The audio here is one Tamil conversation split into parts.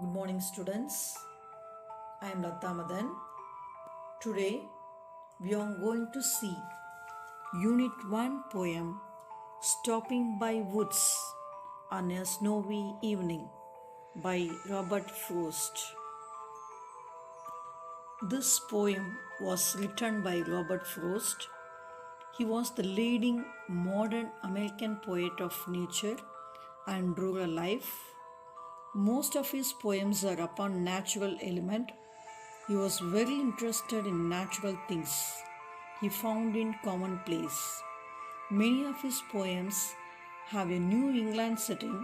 Good morning, students. I am Latha Madan. Today we are going to see Unit 1 poem Stopping by Woods on a Snowy Evening by Robert Frost. This poem was written by Robert Frost. He was the leading modern American poet of nature and rural life. Most of his poems are upon natural element. He was very interested in natural things he found in commonplace. Many of his poems have a New England setting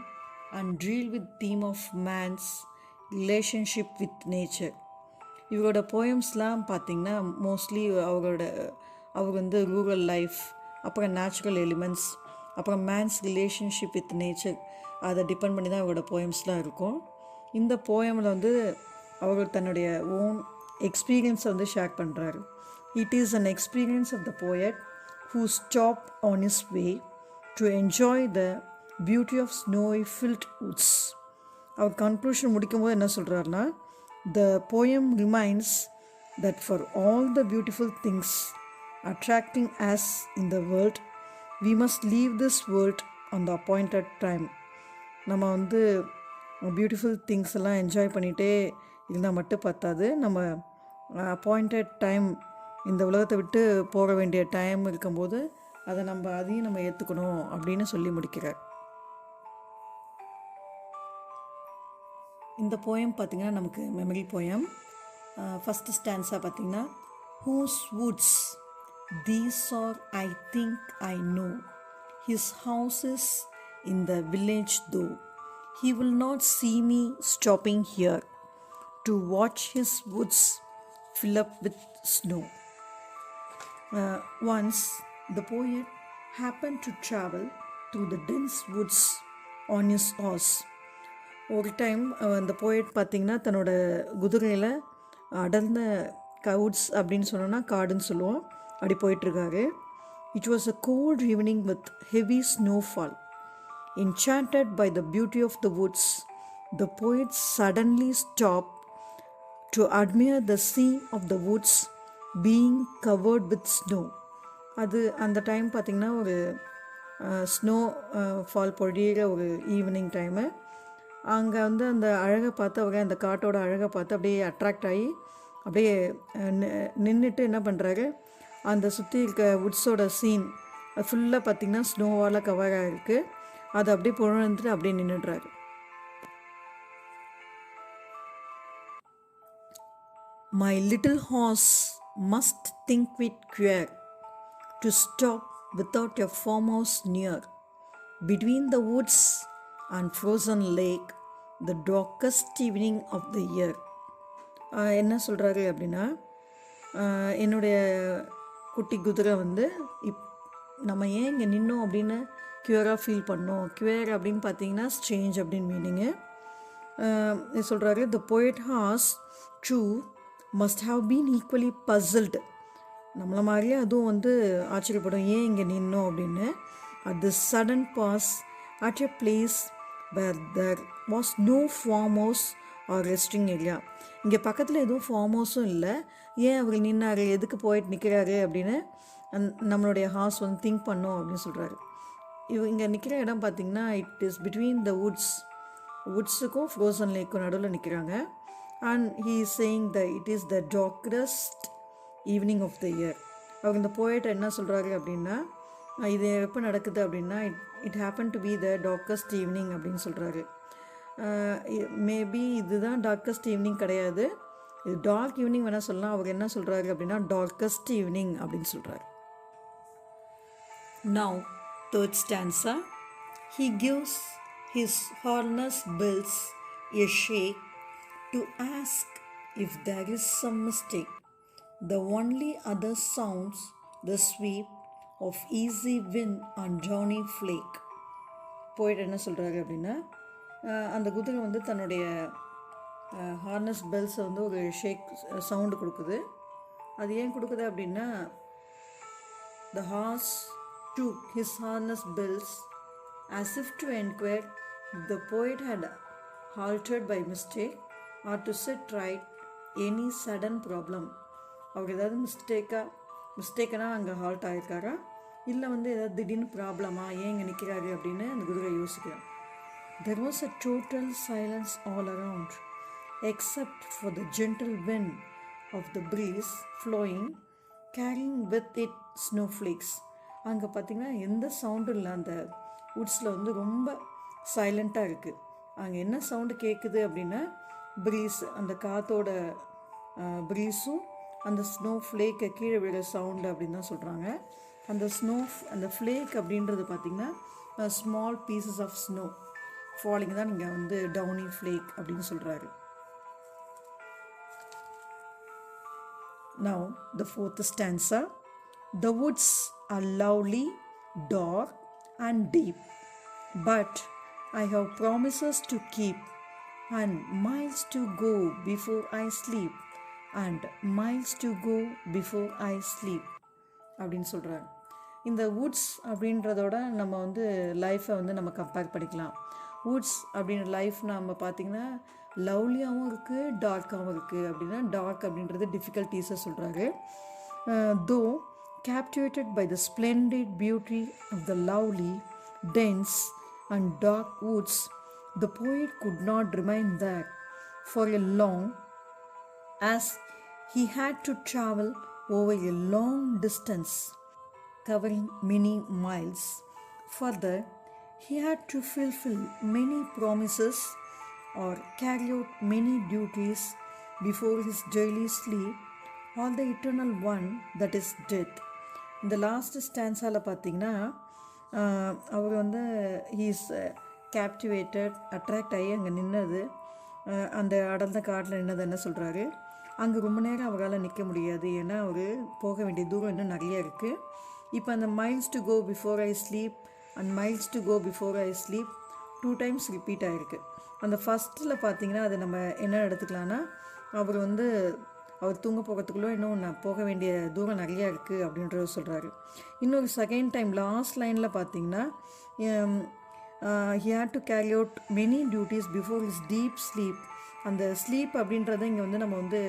and deal with theme of man's relationship with nature. இவரோட போயம்ஸ்லாம் பார்த்திங்கன்னா மோஸ்ட்லி அவர் வந்து ரூரல் லைஃப், அப்புறம் நேச்சுரல் எலிமெண்ட்ஸ், அப்புறம் மேன்ஸ் ரிலேஷன்ஷிப் வித் நேச்சர், அதை டிபெண்ட் பண்ணி தான் அவரோட போயம்ஸ்லாம் இருக்கும். இந்த போயமில் வந்து அவர் தன்னுடைய ஓன் எக்ஸ்பீரியன்ஸை வந்து ஷேர் பண்ணுறாரு. It is an experience of the poet who stop on is way to enjoy the beauty of snowy filled woods. அவர் கன்க்ளூஷன் முடிக்கும்போது என்ன சொல்கிறாருன்னா, the poem reminds that for all the beautiful things attracting us in the world, we must leave this world on the appointed time. நம்ம வந்து பியூட்டிஃபுல் திங்ஸ் எல்லாம் என்ஜாய் பண்ணிகிட்டே இருந்தால் மட்டும் பத்தாது, நம்ம அப்பாயிண்டட் டைம், இந்த உலகத்தை விட்டு போக வேண்டிய டைம் இருக்கும்போது அதையும் நம்ம ஏற்றுக்கணும் அப்படின்னு சொல்லி முடிக்கிறார். இந்த போயம் பார்த்திங்கன்னா நமக்கு மெமரி போயம். ஃபஸ்ட்டு ஸ்டான்ஸாக பார்த்திங்கன்னா, whose woods these are I think I know, his house is in the village though, he will not see me stopping here to watch his woods fill up with snow. Once the poet happened to travel through the dense woods on his horse. ஒரு டைம் அந்த போயட் பார்த்திங்கன்னா தன்னோட குதிரையில் அடர்ந்த கவுட்ஸ் அப்படின்னு சொன்னோன்னா காடுன்னு சொல்லுவோம், அப்படி போயிட்டுருக்காரு. It was a cold evening with heavy snowfall. Enchanted by the beauty of the woods, the poet suddenly stopped to admire the scene of the woods being covered with snow. அது அந்த டைம் பார்த்திங்கன்னா ஒரு ஸ்னோ ஃபால் பொழியிற ஒரு ஈவினிங் டைமு. அங்கே வந்து அந்த அழகை பார்த்து அவங்க அந்த காட்டோட அழகை பார்த்து அப்படியே அட்ராக்ட் ஆகி அப்படியே நின்றுட்டு என்ன பண்ணுறாரு, அந்த சுற்றி இருக்க வுட்ஸோட சீன் அது ஃபுல்லாக பார்த்திங்கன்னா ஸ்னோவால் கவர் ஆகிருக்கு. அது அப்படியே புழந்துட்டு அப்படியே நின்றுடுறாரு. My little horse must think it queer to stop without a farmhouse near. Between the woods and frozen lake, the darkest evening of the year. என்ன சொல்கிறாரு அப்படின்னா, என்னுடைய குட்டி குதிரை வந்து நம்ம ஏன் இங்கே நின்னோம் அப்படின்னு க்யூராக ஃபீல் பண்ணோம். க்யூர் அப்படின்னு பார்த்தீங்கன்னா ஸ்ட்ரேஞ்ச் அப்படின்னு மீனிங்கு. சொல்கிறாரு, the poet horse too must have been equally puzzled. நம்மளை மாதிரியே அதுவும் வந்து ஆச்சரியப்படும், ஏன் இங்கே நின்னோம் அப்படின்னு. At the sudden pause at a place where there was no farm house or resting area. இங்கே பக்கத்தில் எதுவும் ஃபார்ம் ஹவுஸும் இல்லை, ஏன் அவர் நின்னார், எதுக்கு போயிட்டு நிற்கிறாரு அப்படின்னு நம்மளுடைய ஹார்ஸ் வந்து திங்க் பண்ணோம் அப்படின்னு சொல்கிறாரு. இங்கே நிற்கிற இடம் பார்த்திங்கன்னா இட் இஸ் பிட்வீன் த வுட்ஸுக்கும் ஃப்ரோசன் லேக்கும் நடுவில் நிற்கிறாங்க. And he is saying the it is the darkest evening of the year. அவங்க இந்த போயட் என்ன சொல்கிறாரு அப்படின்னா, இது எப்போ நடக்குது அப்படின்னா it happen to be the darkest evening அப்படின்னு சொல்கிறாரு. மேபி இதுதான் டார்க்கஸ்ட் ஈவினிங் கிடையாது, இது டார்க் ஈவினிங் வேணால் சொல்லலாம். அவர் என்ன சொல்கிறாரு அப்படின்னா டார்க்கஸ்ட் ஈவினிங் அப்படின்னு சொல்கிறாரு. Now third stanza, he gives his harness bells a shake to ask if there is some mistake. The only other sounds the sweep of easy wind on downy flake. போய்ட்டு என்ன சொல்கிறாரு அப்படின்னா, அந்த குதிரை வந்து தன்னுடைய ஹார்னஸ் பெல்ஸை வந்து ஒரு ஷேக் சவுண்டு கொடுக்குது. அது ஏன் கொடுக்குது அப்படின்னா, the horse took his harness bells as if to inquire if the poet had halted by mistake or to set right any sudden problem. அவர் ஏதாவது மிஸ்டேக்கனா அங்கே ஹால்ட் ஆகிருக்காரா, இல்லை வந்து ஏதாவது திடீர்னு ப்ராப்ளமா, ஏன் இங்கே நிற்கிறாரு அப்படின்னு அந்த குதிரை யோசிக்கிறான். There was a total silence all around except for the gentle wind of the breeze flowing, carrying with it snowflakes. அங்கே பார்த்திங்கன்னா எந்த சவுண்டும் இல்லை, அந்த வுட்ஸில் வந்து ரொம்ப சைலண்ட்டாக இருக்குது. அங்கே என்ன சவுண்டு கேட்குது அப்படின்னா ப்ரீஸ், அந்த காற்றோட ப்ரீஸும் அந்த ஸ்னோ ஃப்ளேக்கை கீழே விழுற சவுண்டு அப்படின்னு தான் சொல்கிறாங்க. அந்த ஃப்ளேக் அப்படின்றது பார்த்திங்கன்னா small pieces of snow falling தான் நீங்கள் வந்து டவுனி ஃப்ளேக் அப்படின்னு சொல்கிறாரு. Now the fourth stanza. The woods are lovely, dark and deep, but I have promises to keep, and miles to go before I sleep, and miles to go before I sleep அப்படின்னு சொல்கிறாங்க. இந்த வுட்ஸ் அப்படின்றதோட நம்ம வந்து லைஃப்பை வந்து நம்ம கம்பேர் பண்ணிக்கலாம். வுட்ஸ் அப்படின்ற லைஃப் நம்ம பார்த்திங்கன்னா லவ்லியாகவும் இருக்குது, டார்க்காகவும் இருக்குது. அப்படின்னா டார்க் அப்படின்றது டிஃபிகல்ட்டிஸை சொல்கிறாரு. தோ captivated by the splendid beauty of the lovely, dense and dark woods, the poet could not remain there for a long, as he had to travel over a long distance, covering many miles. Further, he had to fulfill many promises or carry out many duties before his daily sleep, or the eternal one, that is death. இந்த லாஸ்ட் ஸ்டான்ஸால் பார்த்திங்கன்னா அவர் வந்து ஹீஸ் கேப்டிவேட்டட், அட்ராக்ட் ஆகி அங்கே நின்னது, அந்த அடர்ந்த காட்டில் நின்னது என்ன சொல்கிறாரு, அங்கே ரொம்ப நேரம் அவரால் நிற்க முடியாது, ஏன்னா அவர் போக வேண்டிய தூரம் இன்னும் நிறைய இருக்குது. இப்போ அந்த miles to go before I sleep and miles to go before I sleep 2 times repeat ஆகிருக்கு. அந்த ஃபஸ்ட்டில் பார்த்திங்கன்னா அதை நம்ம என்ன எடுத்துக்கலான்னா, அவர் தூங்க போகிறதுக்குள்ளே இன்னும் நான் போக வேண்டிய தூரம் நிறையா இருக்குது அப்படின்றத சொல்கிறாரு. இன்னொரு செகண்ட் டைம் லாஸ்ட் லைனில் பார்த்தீங்கன்னா he had to carry out many duties before his deep sleep. அந்த ஸ்லீப் அப்படின்றத இங்கே வந்து நம்ம வந்து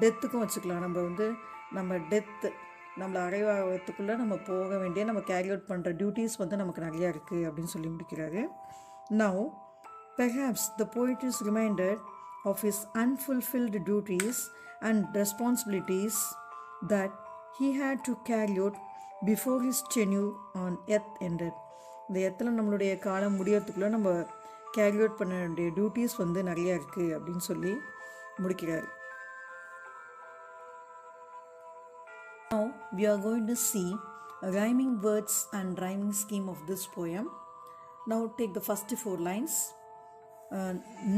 டெத்துக்கும் வச்சுக்கலாம். நம்ம டெத்து நம்மளை அறைவாகிறதுக்குள்ளே நம்ம போக வேண்டிய நம்ம கேரி அவுட் பண்ணுற டியூட்டிஸ் வந்து நமக்கு நிறையா இருக்குது அப்படின்னு சொல்லி முடிக்கிறாரு. Now perhaps the poet is reminded of his unfulfilled duties and responsibilities that he had to carry out before his tenure on earth ended. இந்த எர்த்தில் நம்மளுடைய காலம் முடியறதுக்குள்ளே நம்ம கேரி அவுட் பண்ண வேண்டிய டியூட்டிஸ் வந்து நிறையா இருக்குது அப்படின்னு சொல்லி முடிக்கிறார். Now we are going to see rhyming words and rhyming scheme of this poem. Now take the first 4 lines.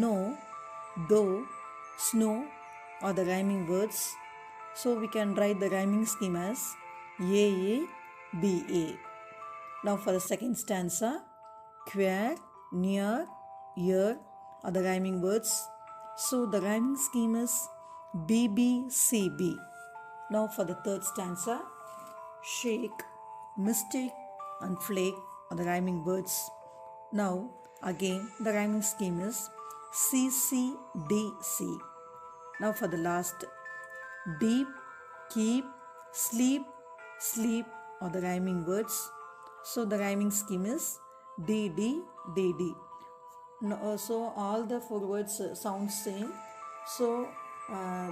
No, though, snow are the rhyming words. So we can write the rhyming scheme as A, B, A. Now for the second stanza, queer, near, year are the rhyming words. So the rhyming scheme is B, B, C, B. Now for the third stanza, shake, mistake and flake are the rhyming words. Now again the rhyming scheme is C, C, D, C. Now for the last, deep, keep, sleep, sleep are the rhyming words. So the rhyming scheme is D, D, D, D. So all the 4 words sound same. So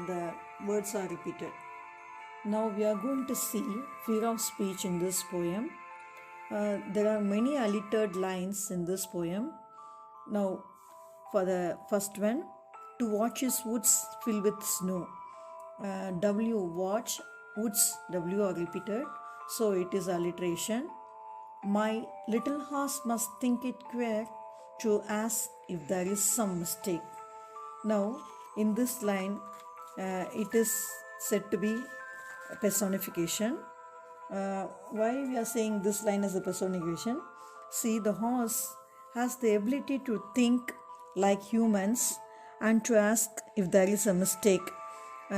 the words are repeated. Now we are going to see figure of speech in this poem. There are many allitered lines in this poem. Now for the first one, to watch his woods fill with snow. W, watch, woods, W are repeated, so it is alliteration. My little horse must think it queer to ask if there is some mistake. Now in this line it is said to be a personification. Why we are saying this line as a personification? See, the horse has the ability to think like humans and to ask if there is a mistake.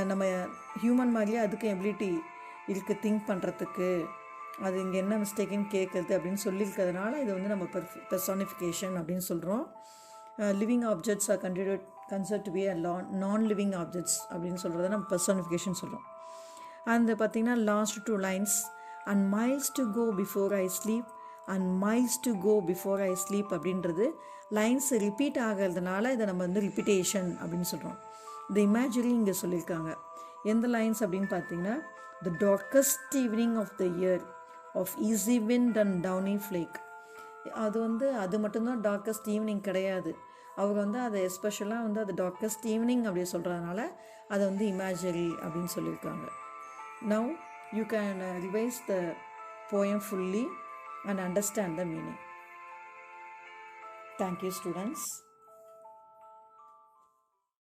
நம்ம ஹியூமன் மாதிரியே அதுக்கு எபிலிட்டி இருக்குது திங்க் பண்ணுறதுக்கு, அது இங்கே என்ன மிஸ்டேக்குன்னு கேட்குறது அப்படின்னு சொல்லியிருக்கிறதுனால இது வந்து நம்ம பெர்சானிஃபிகேஷன் அப்படின்னு சொல்கிறோம். Living objects R considered to be a நான் லிவிங் ஆப்ஜெக்ட்ஸ் அப்படின்னு சொல்கிறத நம்ம பர்சனிஃபிகேஷன் சொல்கிறோம். அந்த பார்த்திங்கன்னா last 2 lines, and miles to go before I sleep, and miles to go before I sleep அப்படின்றது லைன்ஸ் ரிப்பீட் ஆகிறதுனால இதை நம்ம வந்து ரிப்பீட்டேஷன் அப்படின்னு சொல்கிறோம். இந்த இமேஜரி இங்கே சொல்லியிருக்காங்க. எந்த லைன்ஸ் அப்படின்னு பார்த்தீங்கன்னா, the darkest evening of the year of easy wind and downy flake. அது மட்டும்தான் டார்க்கஸ்ட் ஈவினிங் கிடையாது. அவங்க வந்து அதை எஸ்பெஷலாக வந்து அது டார்க்கஸ்ட் ஈவினிங் அப்படி சொல்கிறதுனால அதை வந்து இமேஜரி அப்படின்னு சொல்லியிருக்காங்க. Now you can revise the poem fully and understand the meaning. Thank you, students.